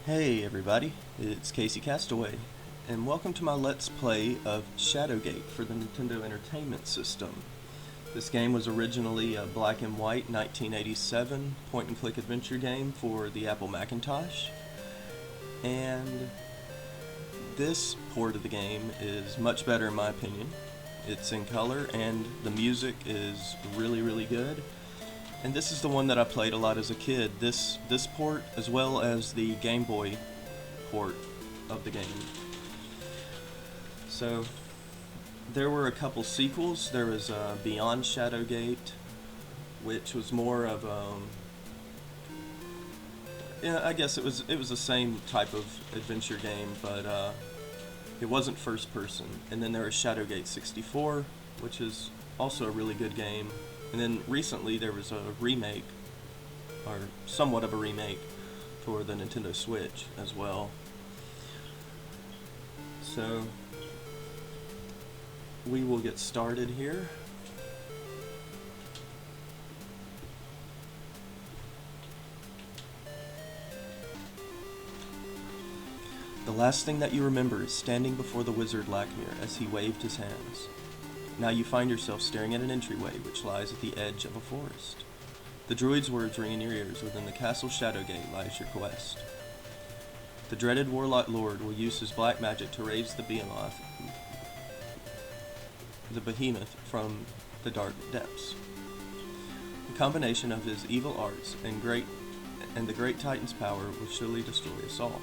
Hey everybody, it's Casey Castaway, and welcome to my Let's Play of Shadowgate for the Nintendo Entertainment System. This game was originally a black and white 1987 point-and-click adventure game for the Apple Macintosh, and this port of the game is much better in my opinion. It's in color and the music is really good. And this is the one that I played a lot as a kid. This port, as well as the Game Boy port of the game. So, there were a couple sequels. There was Beyond Shadowgate, which was more of I guess it was the same type of adventure game, but it wasn't first person. And then there was Shadowgate 64, which is also a really good game. And then recently there was a remake, or somewhat of a remake, for the Nintendo Switch as well. So, we will get started here. The last thing that you remember is standing before the wizard Lakmir as he waved his hands. Now you find yourself staring at an entryway which lies at the edge of a forest. The druid's words ring in your ears. Within the castle Shadowgate lies your quest. The dreaded Warlock Lord will use his black magic to raise the Behemoth from the dark depths. The combination of his evil arts and the great Titan's power will surely destroy us all.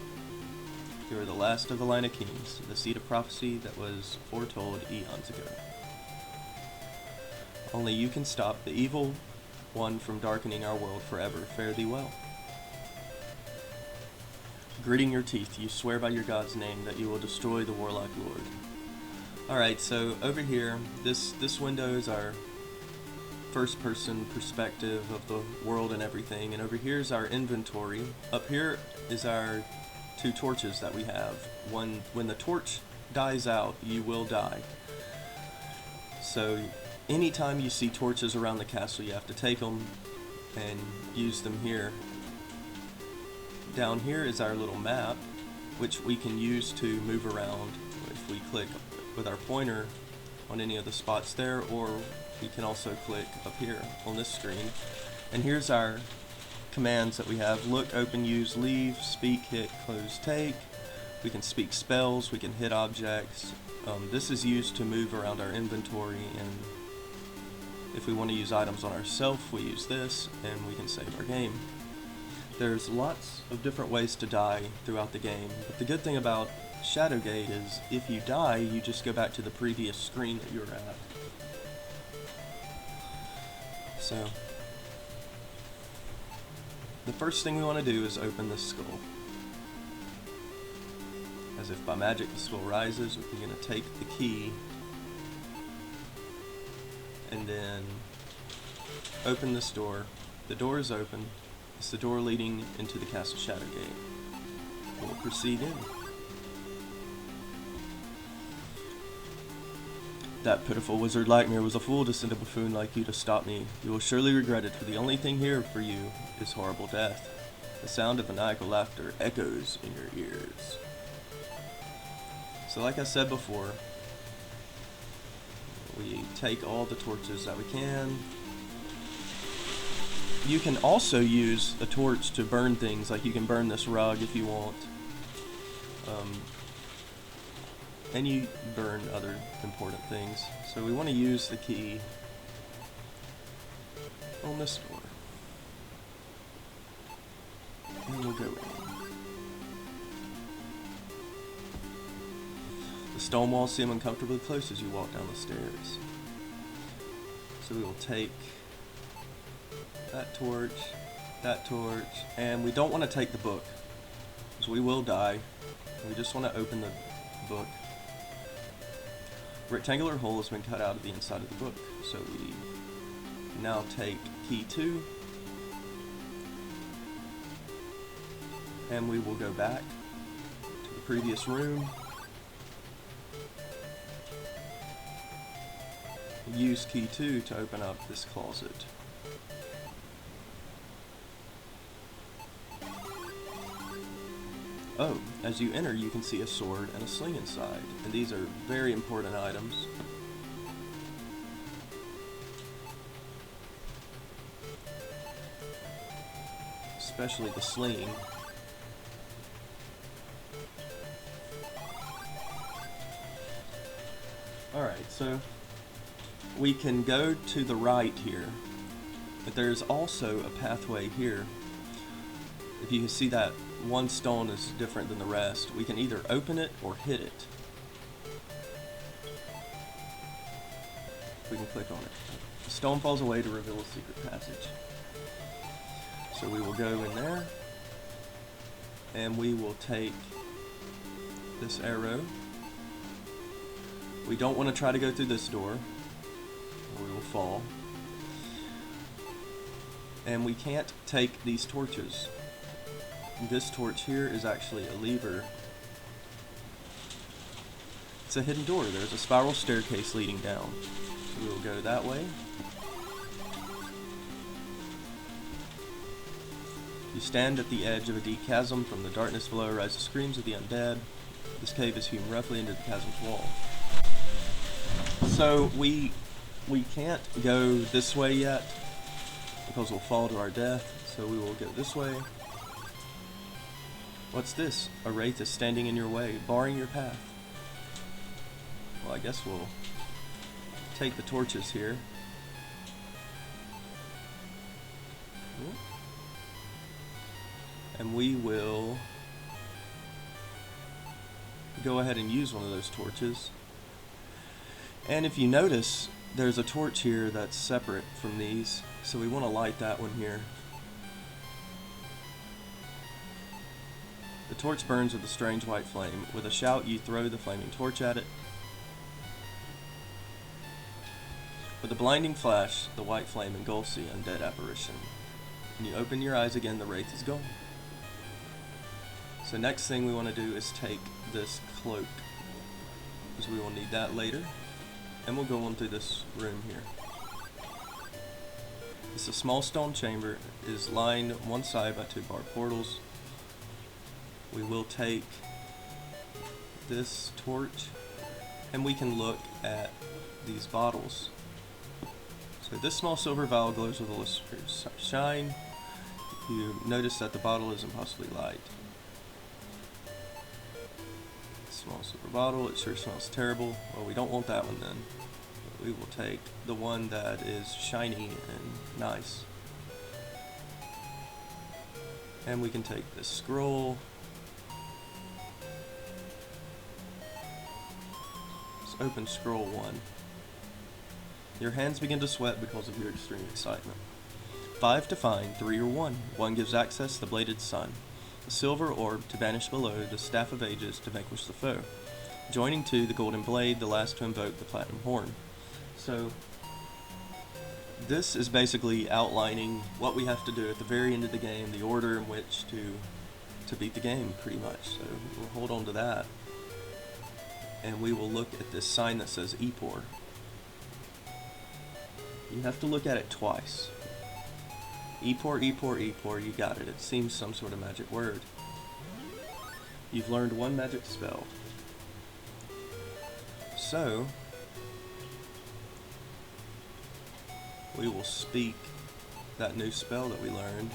You are the last of the line of kings, the seed of prophecy that was foretold eons ago. Only you can stop the evil one from darkening our world forever. Fare thee well. Gritting your teeth, you swear by your god's name that you will destroy the Warlock Lord. Alright, so over here, this window is our first-person perspective of the world and everything, and over here is our inventory. Up here is our two torches that we have. When the torch dies out, you will die. So, anytime you see torches around the castle, you have to take them and use them here. Down here is our little map, which we can use to move around if we click with our pointer on any of the spots there, or we can also click up here on this screen. And here's our commands that we have: look, open, use, leave, speak, hit, close, take. We can speak spells, we can hit objects. This is used to move around our inventory, and if we want to use items on ourselves, we use this, and we can save our game. There's lots of different ways to die throughout the game, but the good thing about Shadowgate is if you die, you just go back to the previous screen that you were at. So, the first thing we want to do is open this skull. As if by magic the skull rises, we're going to take the key and then open this door. The door is open. It's the door leading into the castle Shadowgate. We'll proceed in. That pitiful wizard Lakmir was a fool to send a buffoon like you to stop me. You will surely regret it, for the only thing here for you is horrible death. The sound of maniacal laughter echoes in your ears. So like I said before, we take all the torches that we can. You can also use a torch to burn things, like you can burn this rug if you want. And you burn other important things. So we want to use the key on this door. And we'll go in. The stone walls seem uncomfortably close as you walk down the stairs. So we will take that torch, and we don't want to take the book, because we will die. We just want to open the book. A rectangular hole has been cut out of the inside of the book, so we now take key 2, and we will go back to the previous room. Use key 2 to open up this closet. Oh, as you enter, you can see a sword and a sling inside, and these are very important items. Especially the sling. Alright, so we can go to the right here, but there's also a pathway here. If you can see that one stone is different than the rest, we can either open it or hit it. We can click on it. The stone falls away to reveal a secret passage. So we will go in there, and we will take this arrow. We don't want to try to go through this door, or we will fall. And we can't take these torches. This torch here is actually a lever. It's a hidden door. There's a spiral staircase leading down. We will go that way. You stand at the edge of a deep chasm. From the darkness below rise the screams of the undead. This cave is hewn roughly into the chasm's wall. So we can't go this way yet because we'll fall to our death. So we will go this way. What's this? A wraith is standing in your way, barring your path. Well, I guess we'll take the torches here. And we will go ahead and use one of those torches. And if you notice, there's a torch here that's separate from these, so we want to light that one here. The torch burns with a strange white flame. With a shout, you throw the flaming torch at it. With a blinding flash, the white flame engulfs the undead apparition. When you open your eyes again, the wraith is gone. So next thing we want to do is take this cloak, because we will need that later. And we'll go on through this room here. It's a small stone chamber. It is lined on one side by two barred portals. We will take this torch, and we can look at these bottles. So this small silver vial glows with a lustrous shine. You notice that the bottle is impossibly light. Small silver bottle, it sure smells terrible. Well, we don't want that one then. We will take the one that is shiny and nice. And we can take this scroll. Let's open scroll 1. Your hands begin to sweat because of your extreme excitement. 5 to find, 3 or 1. 1 gives access to the bladed sun. A silver orb to banish below, the staff of ages to vanquish the foe. Joining 2, the golden blade, the last to invoke the platinum horn. So, this is basically outlining what we have to do at the very end of the game, the order in which to beat the game, pretty much. So, we'll hold on to that. And we will look at this sign that says Epor. You have to look at it twice. Epor, Epor, Epor, you got it. It seems some sort of magic word. You've learned one magic spell. So, we will speak that new spell that we learned.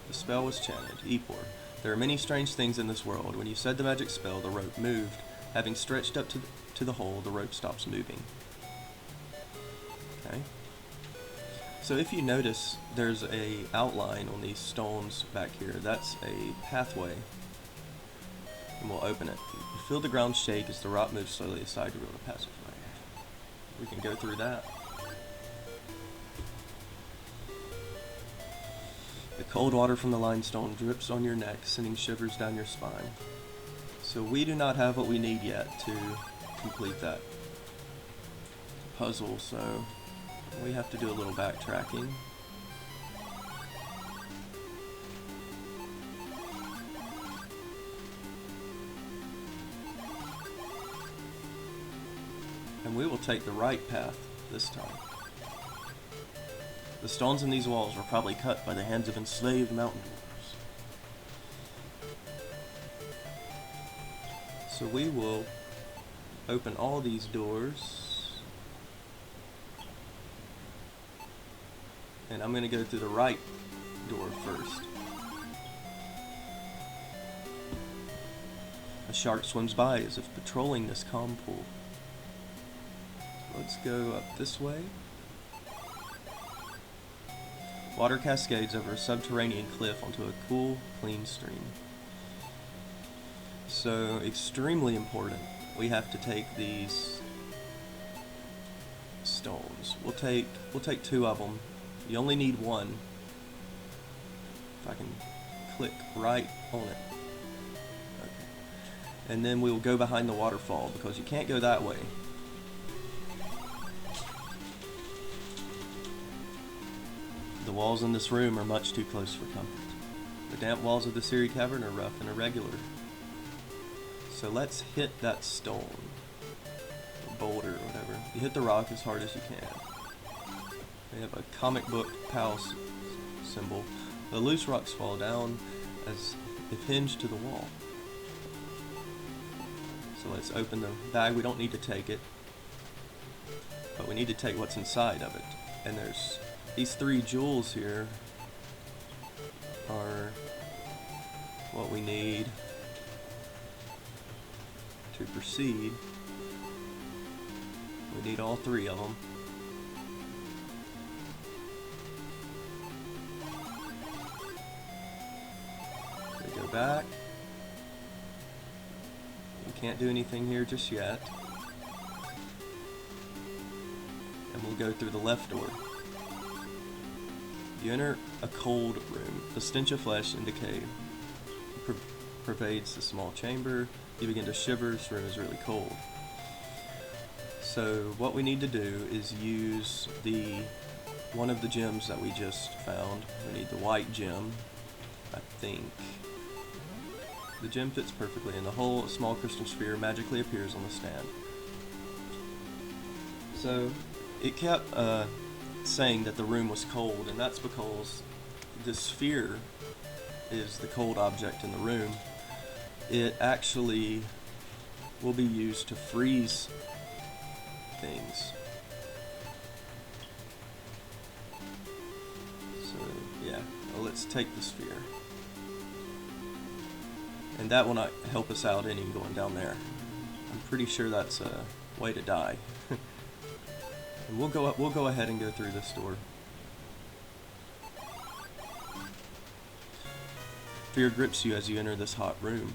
The spell was chanted, Epor. There are many strange things in this world. When you said the magic spell, the rope moved. Having stretched up to the hole, the rope stops moving. Okay. So if you notice, there's a outline on these stones back here. That's a pathway. And we'll open it. You feel the ground shake as the rock moves slowly aside to reveal a passageway. We can go through that. The cold water from the limestone drips on your neck, sending shivers down your spine. So we do not have what we need yet to complete that puzzle, so we have to do a little backtracking. And we will take the right path this time. The stones in these walls were probably cut by the hands of enslaved mountain dwarves. So we will open all these doors, and I'm going to go through the right door first. A shark swims by as if patrolling this calm pool. Let's go up this way. Water cascades over a subterranean cliff onto a cool, clean stream. So, extremely important. We have to take these stones. We'll take 2 of them. You only need 1. If I can click right on it. Okay. And then we will go behind the waterfall because you can't go that way. The walls in this room are much too close for comfort. The damp walls of the Siri Cavern are rough and irregular. So let's hit that stone, or boulder, or whatever. You hit the rock as hard as you can. We have a comic book POW symbol. The loose rocks fall down as if hinged to the wall. So let's open the bag. We don't need to take it, but we need to take what's inside of it. And there's these 3 jewels here are what we need to proceed. We need all 3 of them. We go back. We can't do anything here just yet. And we'll go through the left door. You enter a cold room. The stench of flesh and decay pervades the small chamber. You begin to shiver. This room is really cold. So what we need to do is use one of the gems that we just found. We need the white gem, I think. The gem fits perfectly in the hole. A small crystal sphere magically appears on the stand. So it kept saying that the room was cold, and that's because the sphere is the cold object in the room. It actually will be used to freeze things. So yeah, well, let's take the sphere, and that will not help us out any going down there. I'm pretty sure that's a way to die. And we'll go ahead and go through this door. Fear grips you as you enter this hot room.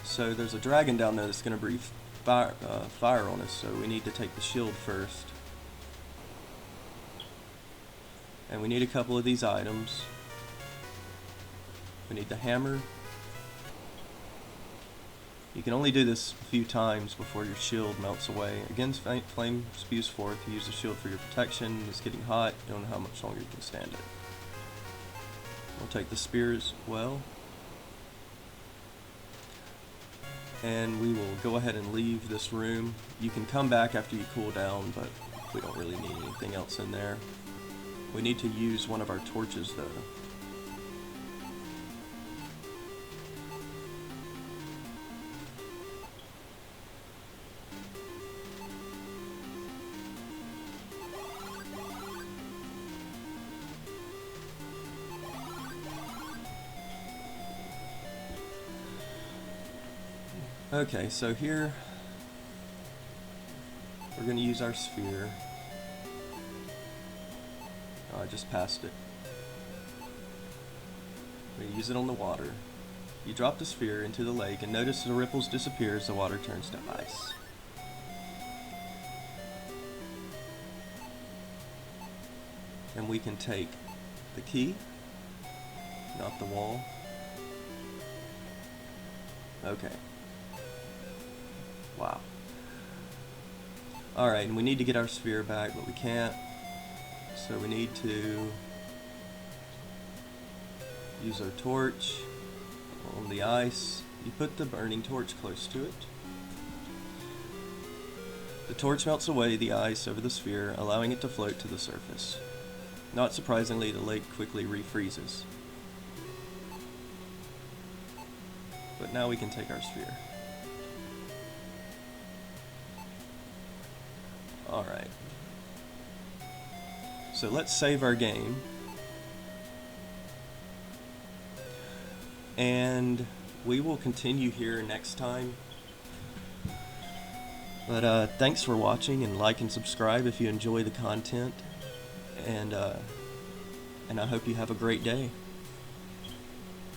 So there's a dragon down there that's going to breathe fire on us, so we need to take the shield first. And we need a couple of these items. We need the hammer. You can only do this a few times before your shield melts away. Again, flame spews forth. You use the shield for your protection. It's getting hot. You don't know how much longer you can stand it. We'll take the spear as well. And we will go ahead and leave this room. You can come back after you cool down, but we don't really need anything else in there. We need to use one of our torches though. Okay, so here we're going to use our sphere. Oh, I just passed it. We're going to use it on the water. You drop the sphere into the lake and notice the ripples disappear as the water turns to ice. And we can take the key, not the wall. Okay. Wow. Alright, and we need to get our sphere back, but we can't. So we need to use our torch on the ice. You put the burning torch close to it. The torch melts away the ice over the sphere, allowing it to float to the surface. Not surprisingly, the lake quickly refreezes. But now we can take our sphere. Alright. So let's save our game. And we will continue here next time. But thanks for watching, and like and subscribe if you enjoy the content. And I hope you have a great day.